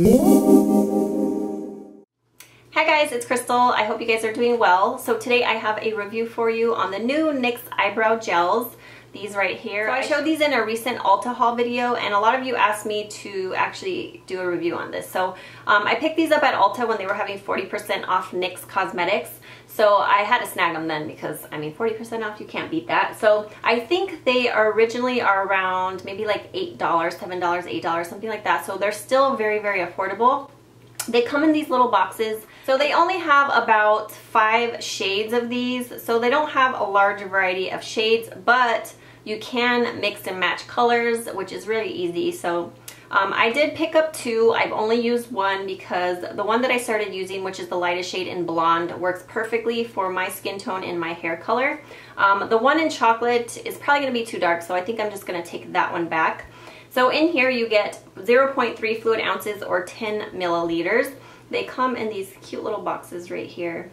Hi guys, it's Krystal. I hope you guys are doing well. So today I have a review for you on the new NYX Eyebrow Gels. These right here. So I showed these in a recent Ulta haul video, and a lot of you asked me to actually do a review on this. So I picked these up at Ulta when they were having 40% off NYX Cosmetics. So I had to snag them then because, I mean, 40% off, you can't beat that. So I think they originally are around maybe like $8, $7, $8, something like that. So they're still very, very affordable. They come in these little boxes. So they only have about 5 shades of these. So they don't have a large variety of shades, but you can mix and match colors, which is really easy. So I did pick up 2. I've only used 1 because the one that I started using, which is the lightest shade in blonde, works perfectly for my skin tone and my hair color. The one in chocolate is probably going to be too dark, so I think I'm just going to take that one back. So in here you get 0.3 fluid ounces or 10 milliliters. They come in these cute little boxes right here.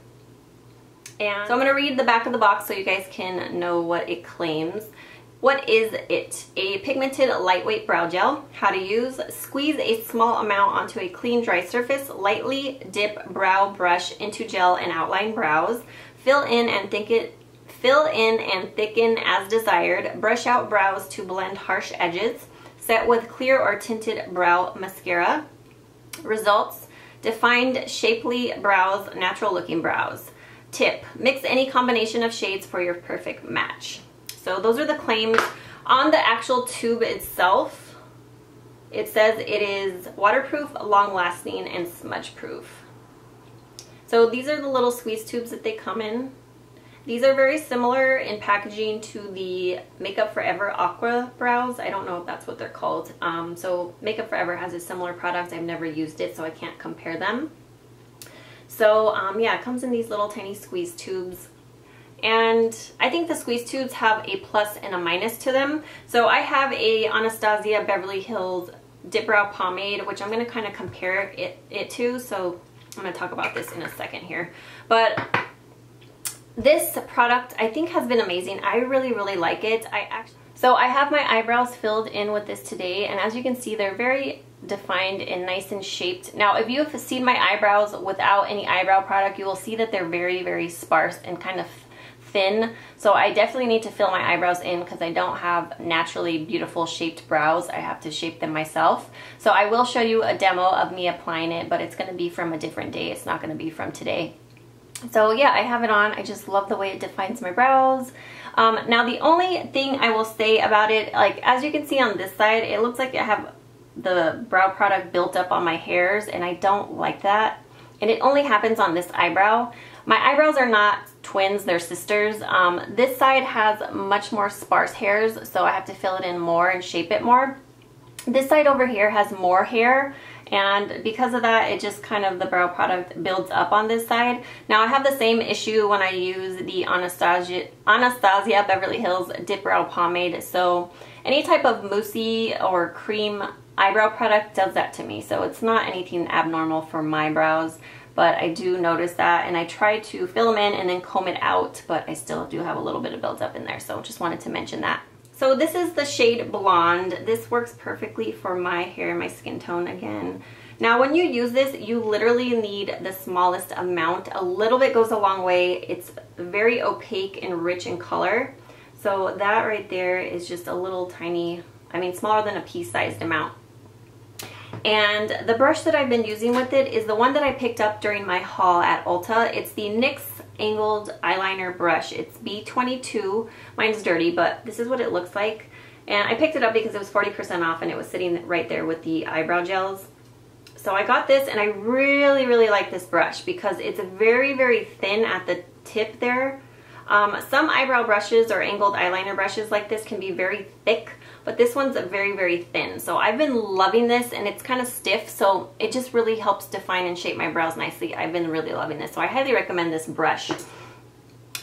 And so I'm going to read the back of the box so you guys can know what it claims. What is it? A pigmented lightweight brow gel. How to use: squeeze a small amount onto a clean dry surface. Lightly dip brow brush into gel and outline brows. Fill in and thicken as desired. Brush out brows to blend harsh edges. Set with clear or tinted brow mascara. Results: defined shapely brows, natural looking brows. Tip: mix any combination of shades for your perfect match. So those are the claims. On the actual tube itself, it says it is waterproof, long-lasting, and smudge-proof. So these are the little squeeze tubes that they come in. These are very similar in packaging to the Makeup Forever Aqua Brows. I don't know if that's what they're called. So Makeup Forever has a similar product. I've never used it, so I can't compare them. So yeah, it comes in these little tiny squeeze tubes. And I think the squeeze tubes have a plus and a minus to them. So I have a Anastasia Beverly Hills Dip Brow Pomade, which I'm going to kind of compare it to. So I'm going to talk about this in a second here. But this product I think has been amazing. I really, really like it. So I have my eyebrows filled in with this today, and as you can see, they're very defined and nice and shaped. Now, if you have seen my eyebrows without any eyebrow product, you will see that they're very, very sparse and kind of thin. So I definitely need to fill my eyebrows in because I don't have naturally beautiful shaped brows. I have to shape them myself. So I will show you a demo of me applying it, but it's going to be from a different day. It's not going to be from today. So yeah, I have it on. I just love the way it defines my brows. Now the only thing I will say about it, like as you can see on this side, it looks like I have the brow product built up on my hairs, and I don't like that. And it only happens on this eyebrow. My eyebrows are not twins, they're sisters. This side has much more sparse hairs, so I have to fill it in more and shape it more. This side over here has more hair, and because of that, it just kind of, the brow product builds up on this side. Now I have the same issue when I use the Anastasia Beverly Hills Dip Brow Pomade. So any type of moussey or cream eyebrow product does that to me. So it's not anything abnormal for my brows, but I do notice that, and I try to fill them in and then comb it out, but I still do have a little bit of build up in there. So just wanted to mention that. So this is the shade Blonde. This works perfectly for my hair and my skin tone again. Now when you use this, you literally need the smallest amount. A little bit goes a long way. It's very opaque and rich in color. So that right there is just a little tiny, I mean smaller than a pea-sized amount. And the brush that I've been using with it is the one that I picked up during my haul at Ulta. It's the NYX Angled Eyeliner Brush. It's B22. Mine's dirty, but this is what it looks like. And I picked it up because it was 40% off and it was sitting right there with the eyebrow gels. So I got this, and I really, really like this brush because it's very, very thin at the tip there. Some eyebrow brushes or angled eyeliner brushes like this can be very thick, but this one's very, very thin. So I've been loving this, and it's kind of stiff, so it just really helps define and shape my brows nicely. I've been really loving this, so I highly recommend this brush.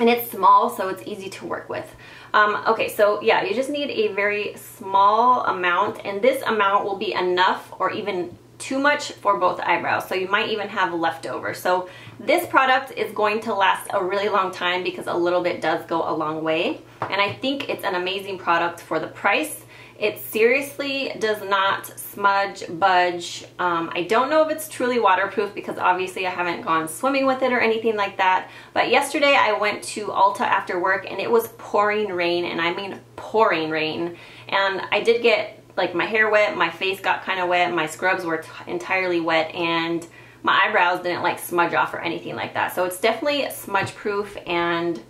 And it's small, so it's easy to work with. Okay, so yeah, you just need a very small amount, and this amount will be enough or even too much for both eyebrows, so you might even have leftover. So this product is going to last a really long time because a little bit does go a long way, and I think it's an amazing product for the price. It seriously does not smudge, budge. I don't know if it's truly waterproof because obviously I haven't gone swimming with it or anything like that. But yesterday I went to Ulta after work and it was pouring rain, and I mean pouring rain. And I did get like my hair wet, my face got kind of wet, my scrubs were entirely wet, and my eyebrows didn't like smudge off or anything like that. So it's definitely smudge proof and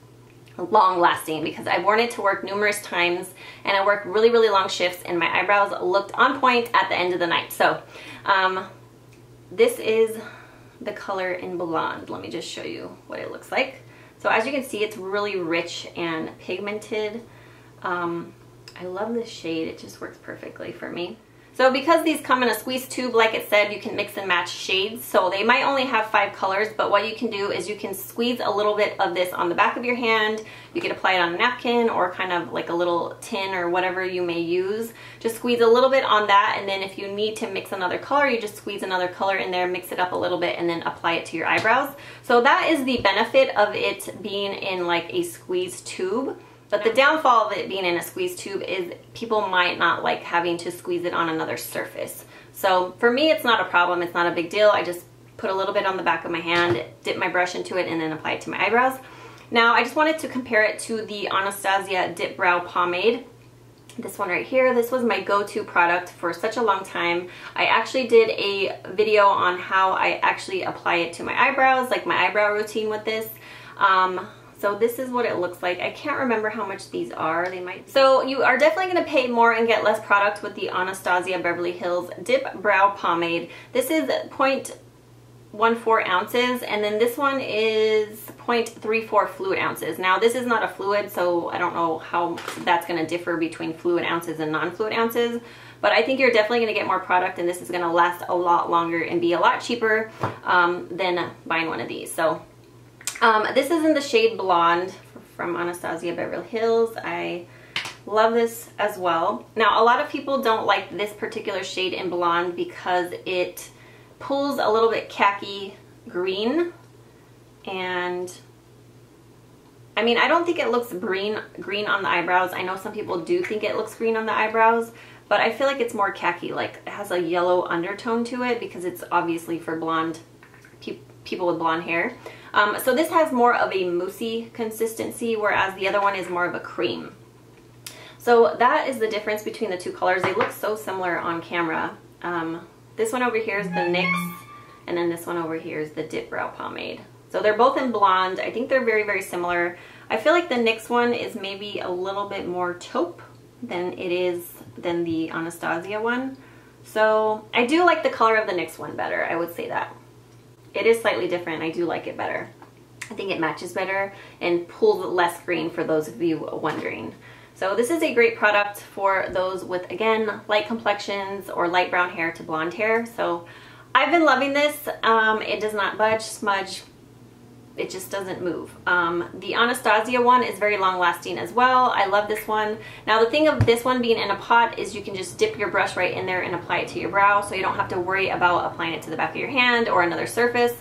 long lasting because I've worn it to work numerous times and I work really, really long shifts and my eyebrows looked on point at the end of the night. So this is the color in Blonde. Let me just show you what it looks like. So as you can see, it's really rich and pigmented. I love this shade. It just works perfectly for me. So because these come in a squeeze tube, like it said, you can mix and match shades. So they might only have 5 colors, but what you can do is you can squeeze a little bit of this on the back of your hand. You can apply it on a napkin or kind of like a little tin or whatever you may use. Just squeeze a little bit on that, and then if you need to mix another color, you just squeeze another color in there, mix it up a little bit, and then apply it to your eyebrows. So that is the benefit of it being in like a squeeze tube. But the downfall of it being in a squeeze tube is people might not like having to squeeze it on another surface. So for me, it's not a problem. It's not a big deal. I just put a little bit on the back of my hand, dip my brush into it, and then apply it to my eyebrows. Now, I just wanted to compare it to the Anastasia Dip Brow Pomade. This one right here, this was my go-to product for such a long time. I actually did a video on how I actually apply it to my eyebrows, like my eyebrow routine with this. So this is what it looks like. I can't remember how much these are. They might. So you are definitely going to pay more and get less product with the Anastasia Beverly Hills Dip Brow Pomade. This is 0.14 ounces, and then this one is 0.34 fluid ounces. Now this is not a fluid, so I don't know how that's going to differ between fluid ounces and non-fluid ounces. But I think you're definitely going to get more product, and this is going to last a lot longer and be a lot cheaper than buying one of these. So this is in the shade Blonde from Anastasia Beverly Hills. I love this as well. Now, a lot of people don't like this particular shade in Blonde because it pulls a little bit khaki green. And I mean, I don't think it looks green on the eyebrows. I know some people do think it looks green on the eyebrows, but I feel like it's more khaki, like it has a yellow undertone to it because it's obviously for blonde people with blonde hair. So this has more of a moussey consistency, whereas the other one is more of a cream. So that is the difference between the two colors. They look so similar on camera. This one over here is the NYX, and then this one over here is the Dip Brow Pomade. So they're both in Blonde. I think they're very, very similar. I feel like the NYX one is maybe a little bit more taupe than the Anastasia one. So I do like the color of the NYX one better, I would say that. It is slightly different. I do like it better. I think it matches better and pulls less green for those of you wondering. So this is a great product for those with, again, light complexions or light brown hair to blonde hair. So I've been loving this. It does not budge, smudge. It just doesn't move. The Anastasia one is very long lasting as well. I love this one. Now the thing of this one being in a pot is you can just dip your brush right in there and apply it to your brow, so you don't have to worry about applying it to the back of your hand or another surface.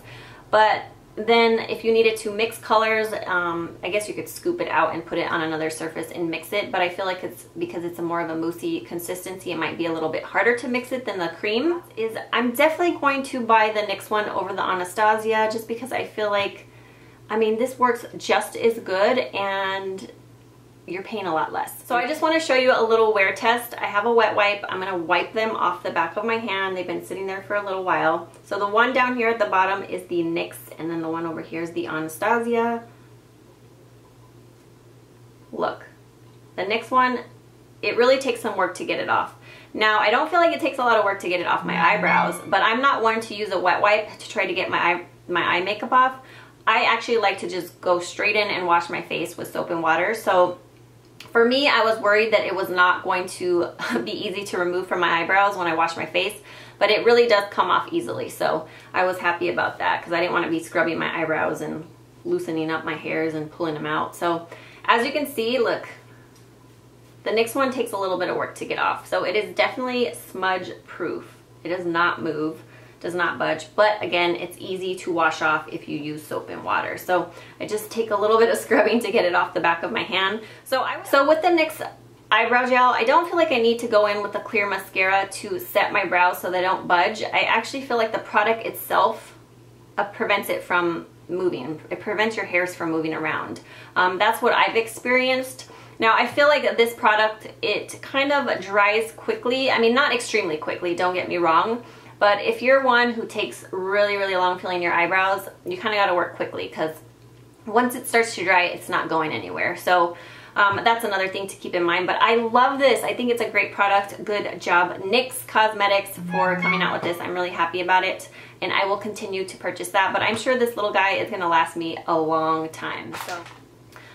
But then if you needed to mix colors, I guess you could scoop it out and put it on another surface and mix it, but I feel like it's because it's a more of a moussey consistency, it might be a little bit harder to mix it than the cream. I'm definitely going to buy the NYX one over the Anastasia just because I feel like, I mean, this works just as good and you're paying a lot less. So I just want to show you a little wear test. I have a wet wipe. I'm going to wipe them off the back of my hand. They've been sitting there for a little while. So the one down here at the bottom is the NYX, and then the one over here is the Anastasia. Look, the NYX one, it really takes some work to get it off. Now, I don't feel like it takes a lot of work to get it off my eyebrows, but I'm not one to use a wet wipe to try to get my eye makeup off. I actually like to just go straight in and wash my face with soap and water. So for me, I was worried that it was not going to be easy to remove from my eyebrows when I wash my face, but it really does come off easily. So I was happy about that because I didn't want to be scrubbing my eyebrows and loosening up my hairs and pulling them out. So as you can see, look, the NYX one takes a little bit of work to get off. So it is definitely smudge proof. It does not move, does not budge, but again, it's easy to wash off if you use soap and water. So I just take a little bit of scrubbing to get it off the back of my hand. So with the NYX eyebrow gel. I don't feel like I need to go in with a clear mascara to set my brows so they don't budge. I actually feel like the product itself prevents it from moving. It prevents your hairs from moving around. That's what I've experienced. Now I feel like this product, it kind of dries quickly. I mean, not extremely quickly, don't get me wrong. But if you're one who takes really, really long filling your eyebrows, you kind of got to work quickly because once it starts to dry, it's not going anywhere. So that's another thing to keep in mind. But I love this. I think it's a great product. Good job, NYX Cosmetics, for coming out with this. I'm really happy about it, and I will continue to purchase that. But I'm sure this little guy is going to last me a long time.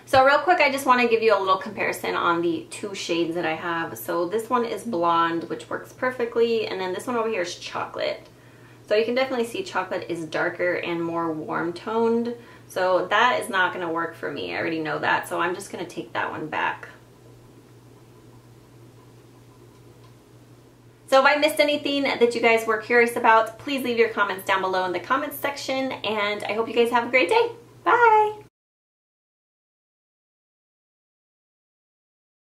So real quick, I just want to give you a little comparison on the two shades that I have. So this one is blonde, which works perfectly, and then this one over here is chocolate. So you can definitely see chocolate is darker and more warm toned. So that is not going to work for me. I already know that. So I'm just going to take that one back. So if I missed anything that you guys were curious about, please leave your comments down below in the comments section. And I hope you guys have a great day. Bye!